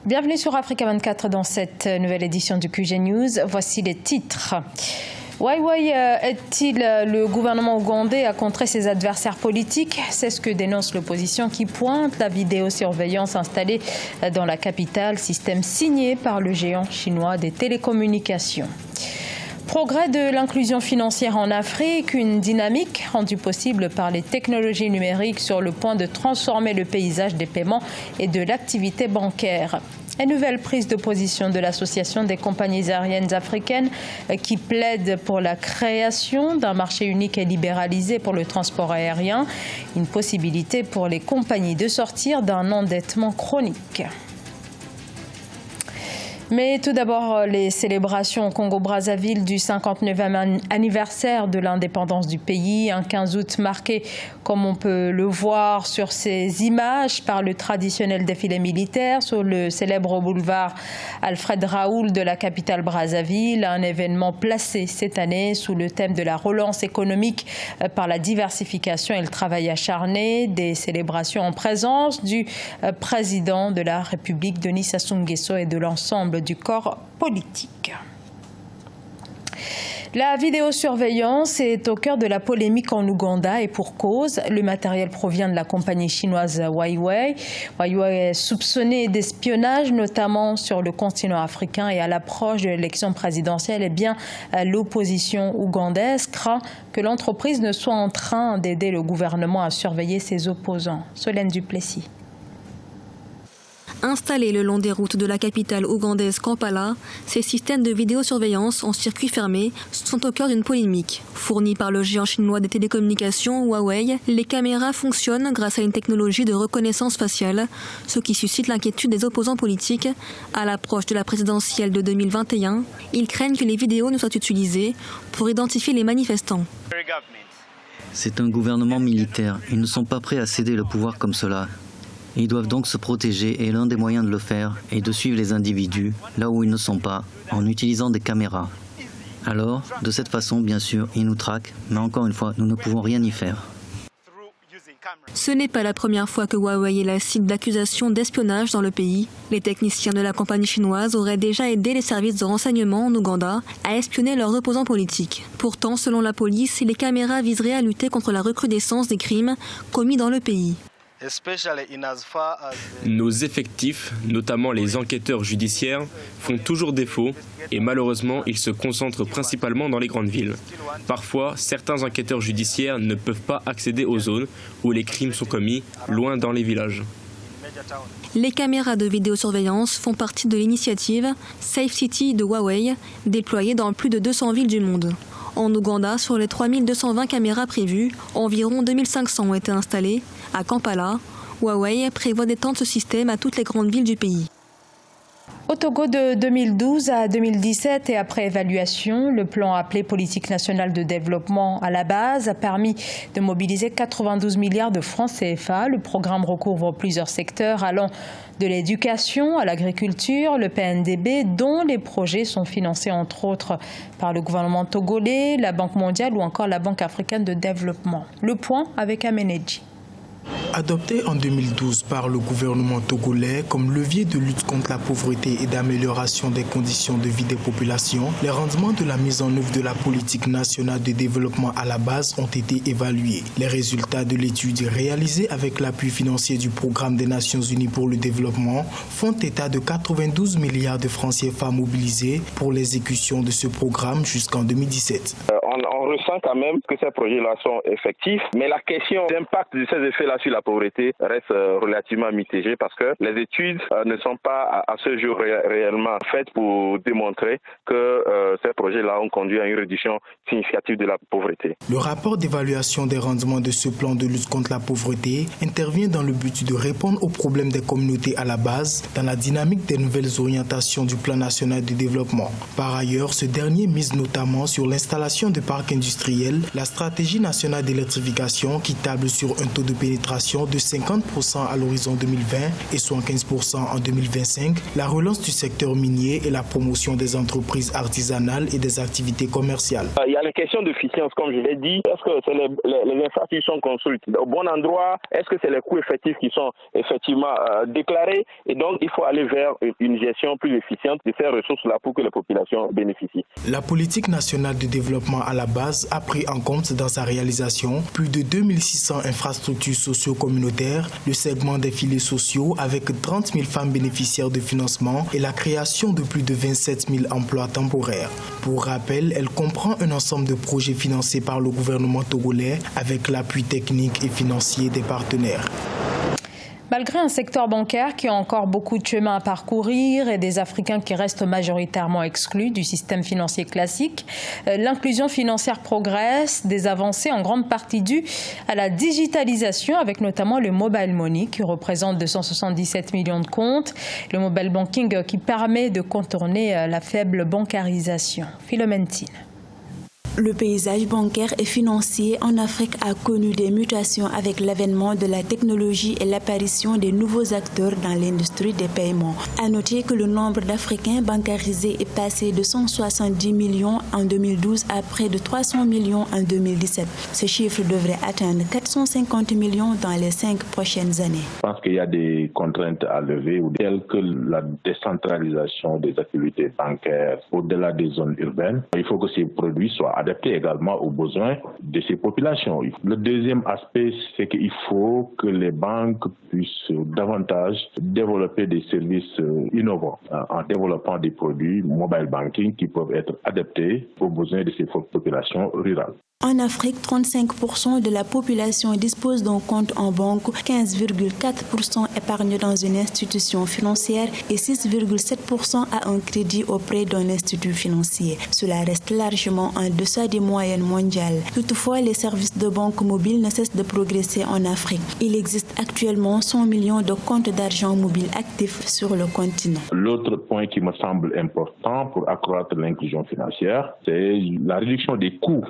Bienvenue sur Africa 24 dans cette nouvelle édition du QG News. Voici les titres. Huawei est-il le gouvernement ougandais à contrer ses adversaires politiques? C'est ce que dénonce l'opposition qui pointe la vidéosurveillance installée dans la capitale, système signé par le géant chinois des télécommunications. Progrès de l'inclusion financière en Afrique, une dynamique rendue possible par les technologies numériques sur le point de transformer le paysage des paiements et de l'activité bancaire. Une nouvelle prise de position de l'Association des compagnies aériennes africaines qui plaide pour la création d'un marché unique et libéralisé pour le transport aérien, une possibilité pour les compagnies de sortir d'un endettement chronique. Mais tout d'abord, les célébrations au Congo-Brazzaville du 59e anniversaire de l'indépendance du pays, un 15 août marqué, comme on peut le voir sur ces images, par le traditionnel défilé militaire sur le célèbre boulevard Alfred Raoul de la capitale Brazzaville, un événement placé cette année sous le thème de la relance économique par la diversification et le travail acharné, des célébrations en présence du président de la République, Denis Sassou Nguesso, et de l'ensemble du corps politique. La vidéosurveillance est au cœur de la polémique en Ouganda et pour cause. Le matériel provient de la compagnie chinoise Huawei. Huawei est soupçonné d'espionnage, notamment sur le continent africain, et à l'approche de l'élection présidentielle, l'opposition ougandaise craint que l'entreprise ne soit en train d'aider le gouvernement à surveiller ses opposants. Solène Duplessis. Installés le long des routes de la capitale ougandaise Kampala, ces systèmes de vidéosurveillance en circuit fermé sont au cœur d'une polémique. Fournis par le géant chinois des télécommunications Huawei, les caméras fonctionnent grâce à une technologie de reconnaissance faciale, ce qui suscite l'inquiétude des opposants politiques. À l'approche de la présidentielle de 2021, ils craignent que les vidéos ne soient utilisées pour identifier les manifestants. C'est un gouvernement militaire. Ils ne sont pas prêts à céder le pouvoir comme cela. Ils doivent donc se protéger et l'un des moyens de le faire est de suivre les individus là où ils ne sont pas, en utilisant des caméras. Alors, de cette façon, bien sûr, ils nous traquent, mais encore une fois, nous ne pouvons rien y faire. Ce n'est pas la première fois que Huawei est la cible d'accusations d'espionnage dans le pays. Les techniciens de la compagnie chinoise auraient déjà aidé les services de renseignement en Ouganda à espionner leurs opposants politiques. Pourtant, selon la police, les caméras viseraient à lutter contre la recrudescence des crimes commis dans le pays. Nos effectifs, notamment les enquêteurs judiciaires, font toujours défaut et malheureusement ils se concentrent principalement dans les grandes villes. Parfois, certains enquêteurs judiciaires ne peuvent pas accéder aux zones où les crimes sont commis, loin dans les villages. Les caméras de vidéosurveillance font partie de l'initiative Safe City de Huawei, déployée dans plus de 200 villes du monde. En Ouganda, sur les 3220 caméras prévues, environ 2500 ont été installées. À Kampala, Huawei prévoit d'étendre ce système à toutes les grandes villes du pays. Au Togo, de 2012 à 2017 et après évaluation, le plan appelé Politique nationale de développement à la base a permis de mobiliser 92 milliards de francs CFA. Le programme recouvre plusieurs secteurs allant de l'éducation à l'agriculture, le PNDB, dont les projets sont financés entre autres par le gouvernement togolais, la Banque mondiale ou encore la Banque africaine de développement. Le point avec Amenedji. Adopté en 2012 par le gouvernement togolais comme levier de lutte contre la pauvreté et d'amélioration des conditions de vie des populations, les rendements de la mise en œuvre de la politique nationale de développement à la base ont été évalués. Les résultats de l'étude réalisée avec l'appui financier du Programme des Nations Unies pour le développement font état de 92 milliards de francs CFA mobilisés pour l'exécution de ce programme jusqu'en 2017. On ressent quand même que ces projets-là sont effectifs, mais la question d'impact de ces effets-là sur la pauvreté reste relativement mitigée parce que les études ne sont pas à ce jour réellement faites pour démontrer que ces projets-là ont conduit à une réduction significative de la pauvreté. Le rapport d'évaluation des rendements de ce plan de lutte contre la pauvreté intervient dans le but de répondre aux problèmes des communautés à la base dans la dynamique des nouvelles orientations du plan national de développement. Par ailleurs, ce dernier mise notamment sur l'installation de de parcs industriels, la stratégie nationale d'électrification qui table sur un taux de pénétration de 50% à l'horizon 2020 et 75% en 2025, la relance du secteur minier et la promotion des entreprises artisanales et des activités commerciales. Il y a les questions d'efficience, comme je l'ai dit. Est-ce que c'est les infrastructures sont construites au bon endroit? Est-ce que c'est les coûts effectifs qui sont effectivement déclarés? Et donc, il faut aller vers une gestion plus efficiente de ces ressources-là pour que les populations bénéficient. La politique nationale de développement à la base a pris en compte dans sa réalisation plus de 2600 infrastructures socio-communautaires, le segment des filets sociaux avec 30 000 femmes bénéficiaires de financement et la création de plus de 27 000 emplois temporaires. Pour rappel, elle comprend un ensemble de projets financés par le gouvernement togolais avec l'appui technique et financier des partenaires. Malgré un secteur bancaire qui a encore beaucoup de chemin à parcourir et des Africains qui restent majoritairement exclus du système financier classique, l'inclusion financière progresse, des avancées en grande partie dues à la digitalisation avec notamment le mobile money qui représente 277 millions de comptes, le mobile banking qui permet de contourner la faible bancarisation. Philomène Tine. Le paysage bancaire et financier en Afrique a connu des mutations avec l'avènement de la technologie et l'apparition des nouveaux acteurs dans l'industrie des paiements. À noter que le nombre d'Africains bancarisés est passé de 170 millions en 2012 à près de 300 millions en 2017. Ce chiffre devrait atteindre 450 millions dans les 5 prochaines années. Je pense qu'il y a des contraintes à lever, telles que la décentralisation des activités bancaires au-delà des zones urbaines. Il faut que ces produits soient adaptés également aux besoins de ces populations. Le deuxième aspect, c'est qu'il faut que les banques puissent davantage développer des services innovants en développant des produits mobile banking qui peuvent être adaptés aux besoins de ces populations rurales. En Afrique, 35% de la population dispose d'un compte en banque, 15,4% épargnent dans une institution financière et 6,7% a un crédit auprès d'un institut financier. Cela reste largement en deçà des moyennes mondiales. Toutefois, les services de banque mobile ne cessent de progresser en Afrique. Il existe actuellement 100 millions de comptes d'argent mobile actifs sur le continent. L'autre point qui me semble important pour accroître l'inclusion financière, c'est la réduction des coûts.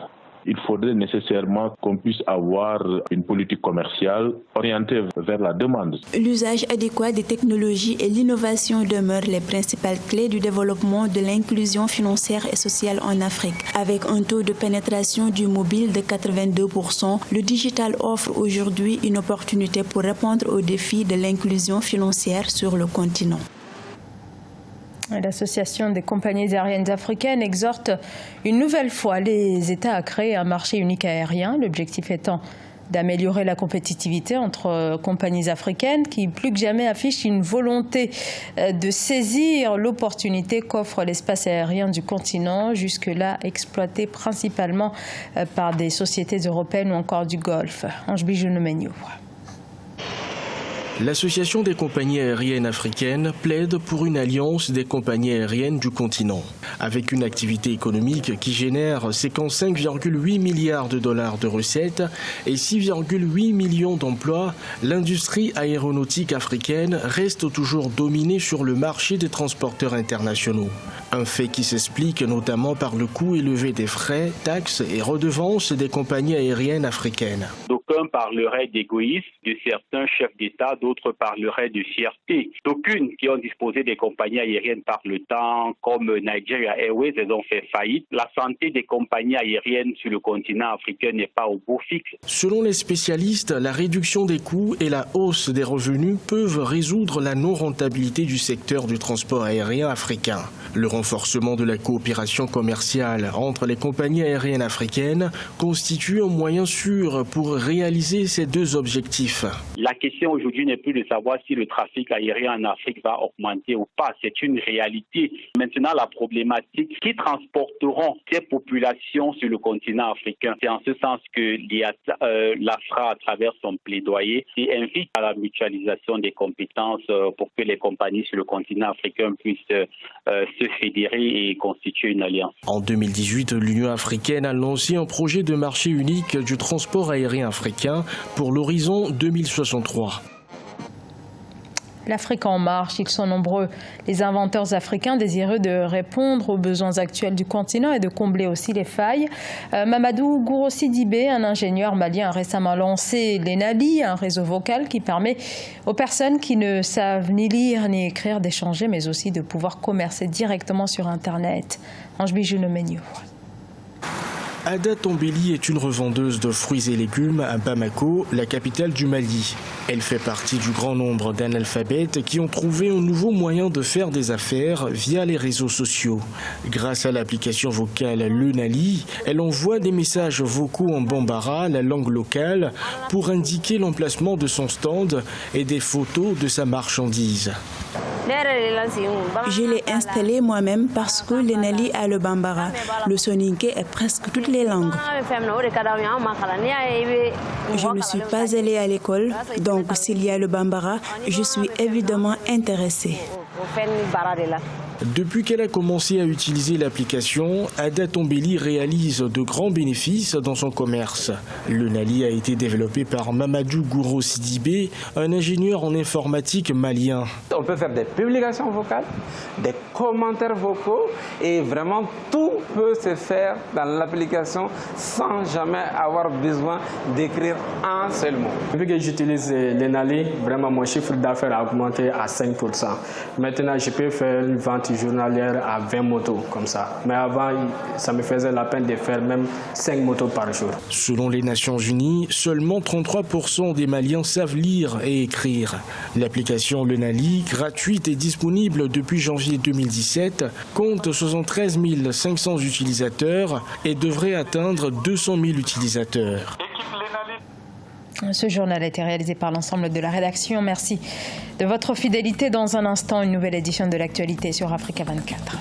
Il faudrait nécessairement qu'on puisse avoir une politique commerciale orientée vers la demande. L'usage adéquat des technologies et l'innovation demeurent les principales clés du développement de l'inclusion financière et sociale en Afrique. Avec un taux de pénétration du mobile de 82%, le digital offre aujourd'hui une opportunité pour répondre aux défis de l'inclusion financière sur le continent. L'Association des compagnies aériennes africaines exhorte une nouvelle fois les États à créer un marché unique aérien, l'objectif étant d'améliorer la compétitivité entre compagnies africaines qui, plus que jamais, affichent une volonté de saisir l'opportunité qu'offre l'espace aérien du continent, jusque-là exploité principalement par des sociétés européennes ou encore du Golfe. Ange Bijounou-Meignou. L'Association des compagnies aériennes africaines plaide pour une alliance des compagnies aériennes du continent. Avec une activité économique qui génère 55,8 milliards de dollars de recettes et 6,8 millions d'emplois, l'industrie aéronautique africaine reste toujours dominée sur le marché des transporteurs internationaux. Un fait qui s'explique notamment par le coût élevé des frais, taxes et redevances des compagnies aériennes africaines. D'aucuns parleraient d'égoïsme de certains chefs d'État, d'autres parleraient de fierté. D'aucunes qui ont disposé des compagnies aériennes par le temps, comme Nigeria Airways, elles ont fait faillite. La santé des compagnies aériennes sur le continent africain n'est pas au beau fixe. Selon les spécialistes, la réduction des coûts et la hausse des revenus peuvent résoudre la non-rentabilité du secteur du transport aérien africain. Le renforcement de la coopération commerciale entre les compagnies aériennes africaines constitue un moyen sûr pour réaliser ces deux objectifs. La question aujourd'hui n'est plus de savoir si le trafic aérien en Afrique va augmenter ou pas. C'est une réalité. Maintenant, la problématique, qui transporteront ces populations sur le continent africain? C'est en ce sens que l'AFRA, à travers son plaidoyer, invite à la mutualisation des compétences pour que les compagnies sur le continent africain puissent se fédérer et constituer une alliance. En 2018, l'Union africaine a lancé un projet de marché unique du transport aérien africain pour l'horizon 2063. L'Afrique en marche, ils sont nombreux, les inventeurs africains désireux de répondre aux besoins actuels du continent et de combler aussi les failles. Mamadou Gouro Sidibé, un ingénieur malien, a récemment lancé l'ENALI, un réseau vocal qui permet aux personnes qui ne savent ni lire ni écrire d'échanger, mais aussi de pouvoir commercer directement sur Internet. Ange Bijou Nomenio. Ada Tombeli est une revendeuse de fruits et légumes à Bamako, la capitale du Mali. Elle fait partie du grand nombre d'analphabètes qui ont trouvé un nouveau moyen de faire des affaires via les réseaux sociaux. Grâce à l'application vocale l'ENALI, elle envoie des messages vocaux en bambara, la langue locale, pour indiquer l'emplacement de son stand et des photos de sa marchandise. Je l'ai installé moi-même parce que l'ENALI a le bambara, le soninké et presque toutes les langues. Je ne suis pas allée à l'école, donc s'il y a le bambara, je suis évidemment intéressée. Depuis qu'elle a commencé à utiliser l'application, Ada Tombeli réalise de grands bénéfices dans son commerce. L'ENALI a été développé par Mamadou Gouro Sidibé, un ingénieur en informatique malien. On peut faire des publications vocales, des commentaires vocaux et vraiment tout peut se faire dans l'application sans jamais avoir besoin d'écrire un seul mot. Depuis que j'utilise l'ENALI, vraiment mon chiffre d'affaires a augmenté à 5%. Maintenant, je peux faire une vente journalière à 20 motos comme ça. Mais avant, ça me faisait la peine de faire même 5 motos par jour. Selon les Nations Unies, seulement 33% des Maliens savent lire et écrire. L'application l'ENALI, gratuite et disponible depuis janvier 2017, compte 73 500 utilisateurs et devrait atteindre 200 000 utilisateurs. Ce journal a été réalisé par l'ensemble de la rédaction. Merci de votre fidélité. Dans un instant, une nouvelle édition de l'actualité sur Africa 24.